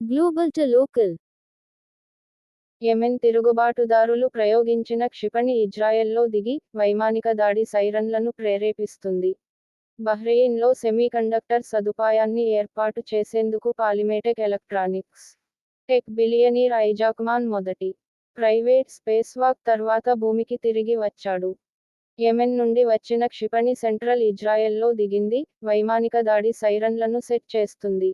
Global to local. Yemen తిరుగుబాటుదారులు ప్రయోగించిన క్షిపణి ఇజ్రాయెల్లో దిగి, వైమానిక దాడి సైరన్లను ప్రేరేపిస్తుంది. బహ్రెయిన్లో సెమీకండక్టర్ సదుపాయాన్ని ఏర్పాటు చేసేందుకు Polymatech electronics tech billionaire Isaacman మొదటి ప్రైవేట్ స్పేస్వాక్ తర్వాత భూమికి తిరిగి వచ్చాడు. యెమెన్ నుండి వచ్చిన క్షిపణి సెంట్రల్ ఇజ్రాయెల్లో దిగింది, వైమానిక దాడి సైరన్లను సెట్ చేస్తుంది.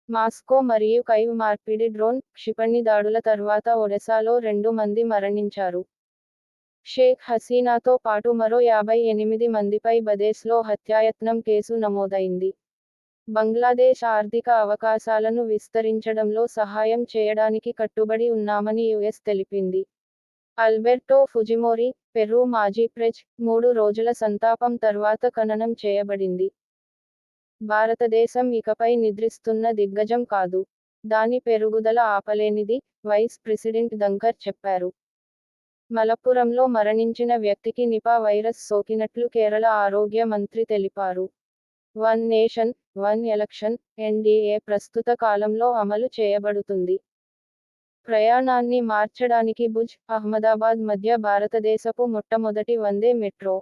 మాస్కో మరియు కైవ్ మార్పిడి డ్రోన్ క్షిపణి దాడుల తర్వాత ఒడెసాలో 2 మంది మరణించారు. షేక్ హసీనాతో పాటు మరో 58 మందిపై బదేస్లో హత్యాయత్నం కేసు నమోదైంది. బంగ్లాదేశ్ ఆర్థిక అవకాశాలను విస్తరించడంలో సహాయం చేయడానికి కట్టుబడి ఉన్నామని యుఎస్ తెలిపింది. అల్బెర్టో ఫుజిమోరి, పెరూ మాజీ ప్రెజ్, 3 రోజుల సంతాపం తర్వాత ఖననం చేయబడింది. భారతదేశం ఇకపై నిద్రిస్తున్న దిగ్గజం కాదు. దాని పెరుగుదల ఆపలేనిది, వైస్ ప్రెసిడెంట్ దంకర్ చెప్పారు. మలప్పురంలో మరణించిన వ్యక్తికి నిపా వైరస్ సోకినట్లు కేరళ ఆరోగ్య మంత్రి తెలిపారు. One nation, one election, NDA ప్రస్తుత కాలంలో అమలు చేయబడుతుంది. ప్రయాణాన్ని మార్చడానికి భుజ్, అహ్మదాబాద్ మధ్య భారతదేశపు మొట్టమొదటి వందే మెట్రో.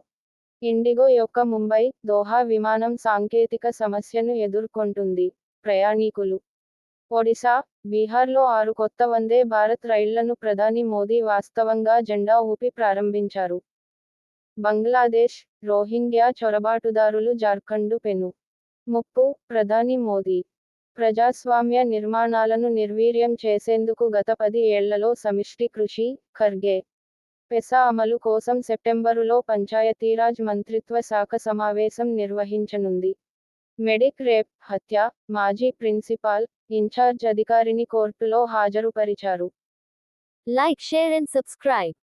ఇండిగో యొక్క ముంబై, దోహా విమానం సాంకేతిక సమస్యను ఎదుర్కొంటుంది. ప్రయాణీకులు ఒడిశా, బీహార్లో 6 కొత్త వందే భారత్ రైళ్లను ప్రధాని మోదీ వాస్తవంగా జెండా ఊపి ప్రారంభించారు. బంగ్లాదేశ్, రోహింగ్యా చొరబాటుదారులు జార్ఖండ్ పెను ముప్పు, ప్రధాని మోదీ. ప్రజాస్వామ్య నిర్మాణాలను నిర్వీర్యం చేసేందుకు గత 10 ఏళ్లలో సమిష్టి కృషి, ఖర్గే. పెసా అమలు కోసం సెప్టెంబరులో పంచాయతీరాజ్ మంత్రిత్వ శాఖ సమావేశం నిర్వహించనుంది. మెడిక్ రేప్, హత్య, మాజీ ప్రిన్సిపాల్, ఇన్ఛార్జ్ అధికారిని కోర్టులో హాజరుపరిచారు. Like, share and subscribe.